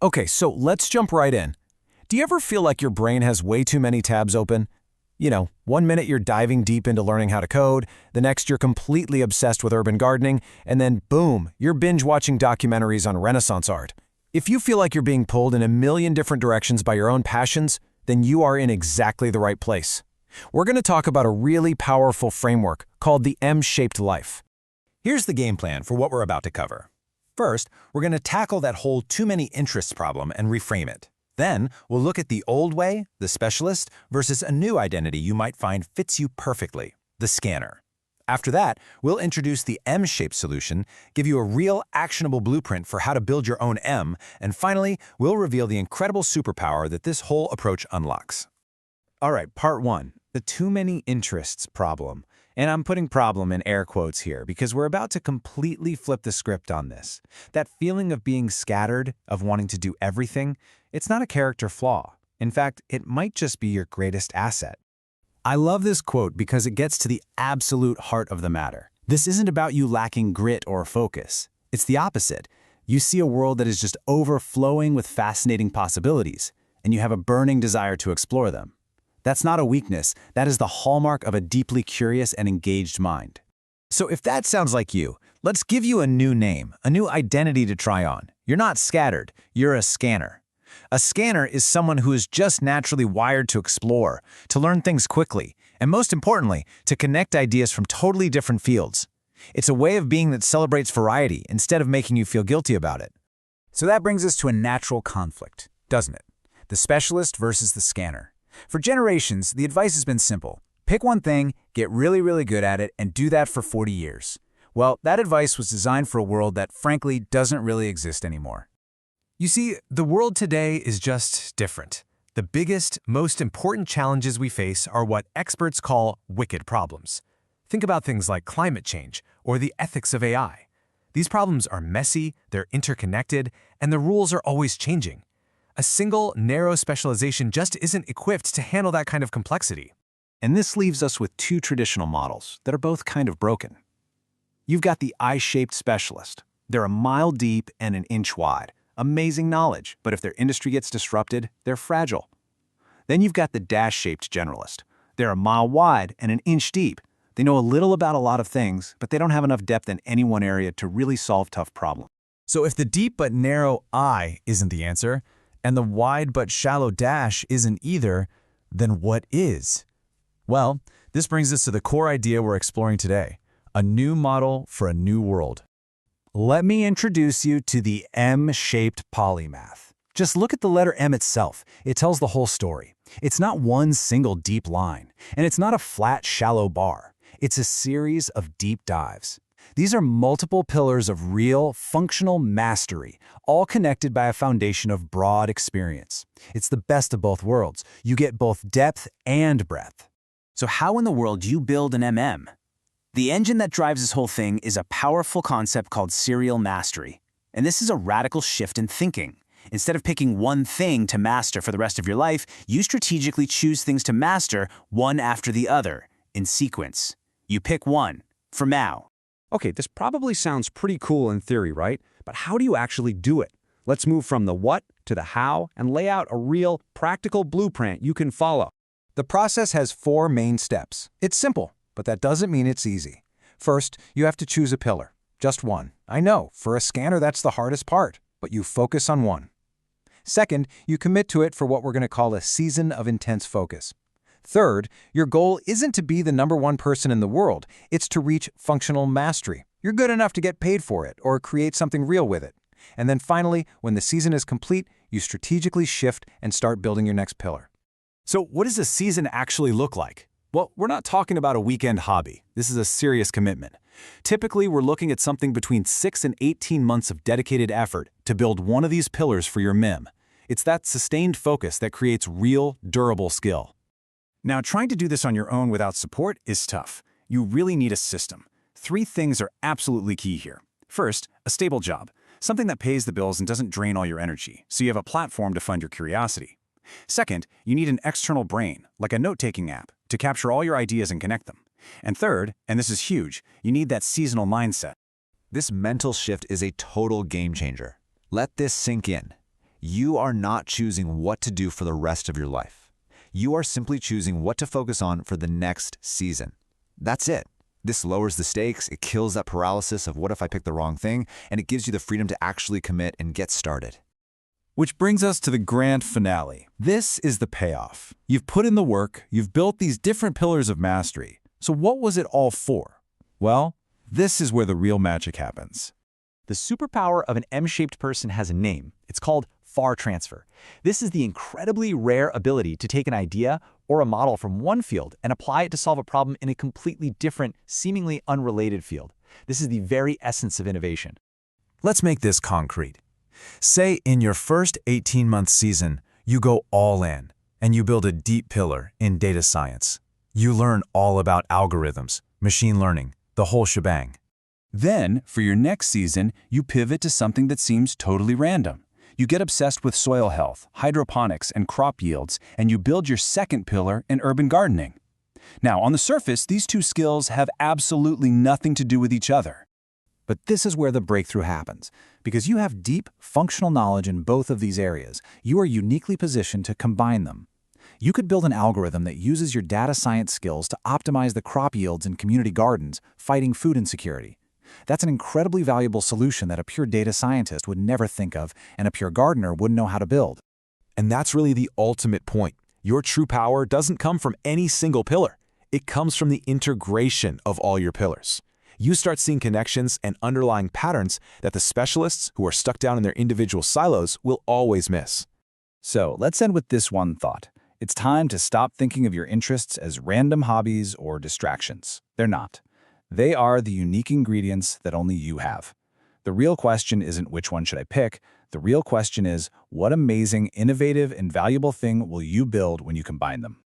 Okay, so let's jump right in. Do you ever feel like your brain has way too many tabs open? One minute you're diving deep into learning how to code, the next you're completely obsessed with urban gardening, and then boom, you're binge-watching documentaries on Renaissance art. If you feel like you're being pulled in a million different directions by your own passions, then you are in exactly the right place. We're going to talk about a really powerful framework called the M-shaped life. Here's the game plan for what we're about to cover. First, we're going to tackle that whole too many interests problem and reframe it. Then, we'll look at the old way, the specialist, versus a new identity you might find fits you perfectly, the scanner. After that, we'll introduce the M-shaped solution, give you a real actionable blueprint for how to build your own M, and finally, we'll reveal the incredible superpower that this whole approach unlocks. All right, part one, the too many interests problem. And I'm putting problem in air quotes here because we're about to completely flip the script on this. That feeling of being scattered, of wanting to do everything, it's not a character flaw. In fact, it might just be your greatest asset. I love this quote because it gets to the absolute heart of the matter. This isn't about you lacking grit or focus. It's the opposite. You see a world that is just overflowing with fascinating possibilities, and you have a burning desire to explore them. That's not a weakness. That is the hallmark of a deeply curious and engaged mind. So if that sounds like you, let's give you a new name, a new identity to try on. You're not scattered, you're a scanner. A scanner is someone who is just naturally wired to explore, to learn things quickly, and most importantly, to connect ideas from totally different fields. It's a way of being that celebrates variety instead of making you feel guilty about it. So that brings us to a natural conflict, doesn't it? The specialist versus the scanner. For generations, the advice has been simple. Pick one thing, get really, really good at it, and do that for 40 years. Well, that advice was designed for a world that, frankly, doesn't really exist anymore. You see, the world today is just different. The biggest, most important challenges we face are what experts call wicked problems. Think about things like climate change or the ethics of AI. These problems are messy, they're interconnected, and the rules are always changing. A single, narrow specialization just isn't equipped to handle that kind of complexity. And this leaves us with two traditional models that are both kind of broken. You've got the I-shaped specialist. They're a mile deep and an inch wide. Amazing knowledge, but if their industry gets disrupted, they're fragile. Then you've got the dash-shaped generalist. They're a mile wide and an inch deep. They know a little about a lot of things, but they don't have enough depth in any one area to really solve tough problems. So if the deep but narrow I isn't the answer, and the wide but shallow dash isn't either, then what is? Well, this brings us to the core idea we're exploring today, a new model for a new world. Let me introduce you to the M-shaped polymath. Just look at the letter M itself. It tells the whole story. It's not one single deep line, and it's not a flat, shallow bar. It's a series of deep dives. These are multiple pillars of real, functional mastery, all connected by a foundation of broad experience. It's the best of both worlds. You get both depth and breadth. So how in the world do you build an MM? The engine that drives this whole thing is a powerful concept called serial mastery. And this is a radical shift in thinking. Instead of picking one thing to master for the rest of your life, you strategically choose things to master one after the other, in sequence. You pick one, for now. Okay, this probably sounds pretty cool in theory, right? But how do you actually do it? Let's move from the what to the how and lay out a real, practical blueprint you can follow. The process has 4 main steps. It's simple, but that doesn't mean it's easy. First, you have to choose a pillar. Just one. I know, for a scanner that's the hardest part, but you focus on one. Second, you commit to it for what we're going to call a season of intense focus. Third, your goal isn't to be the #1 person in the world, it's to reach functional mastery. You're good enough to get paid for it or create something real with it. And then finally, when the season is complete, you strategically shift and start building your next pillar. So what does a season actually look like? Well, we're not talking about a weekend hobby. This is a serious commitment. Typically, we're looking at something between 6 and 18 months of dedicated effort to build one of these pillars for your MIM. It's that sustained focus that creates real, durable skill. Now, trying to do this on your own without support is tough. You really need a system. 3 things are absolutely key here. First, a stable job, something that pays the bills and doesn't drain all your energy, so you have a platform to fund your curiosity. Second, you need an external brain, like a note-taking app, to capture all your ideas and connect them. And third, and this is huge, you need that seasonal mindset. This mental shift is a total game changer. Let this sink in. You are not choosing what to do for the rest of your life. You are simply choosing what to focus on for the next season. That's it. This lowers the stakes, it kills that paralysis of what if I pick the wrong thing, and it gives you the freedom to actually commit and get started. Which brings us to the grand finale. This is the payoff. You've put in the work, you've built these different pillars of mastery. So what was it all for? Well, this is where the real magic happens. The superpower of an M-shaped person has a name. It's called far transfer. This is the incredibly rare ability to take an idea or a model from one field and apply it to solve a problem in a completely different, seemingly unrelated field. This is the very essence of innovation. Let's make this concrete. Say in your first 18-month season, you go all in and you build a deep pillar in data science. You learn all about algorithms, machine learning, the whole shebang. Then, for your next season, you pivot to something that seems totally random. You get obsessed with soil health, hydroponics, and crop yields, and you build your second pillar in urban gardening. Now, on the surface, these two skills have absolutely nothing to do with each other. But this is where the breakthrough happens. Because you have deep, functional knowledge in both of these areas, you are uniquely positioned to combine them. You could build an algorithm that uses your data science skills to optimize the crop yields in community gardens, fighting food insecurity. That's an incredibly valuable solution that a pure data scientist would never think of and a pure gardener wouldn't know how to build. And that's really the ultimate point. Your true power doesn't come from any single pillar. It comes from the integration of all your pillars. You start seeing connections and underlying patterns that the specialists who are stuck down in their individual silos will always miss. So let's end with this one thought. It's time to stop thinking of your interests as random hobbies or distractions. They're not. They are the unique ingredients that only you have. The real question isn't which one should I pick. The real question is, what amazing, innovative, and valuable thing will you build when you combine them?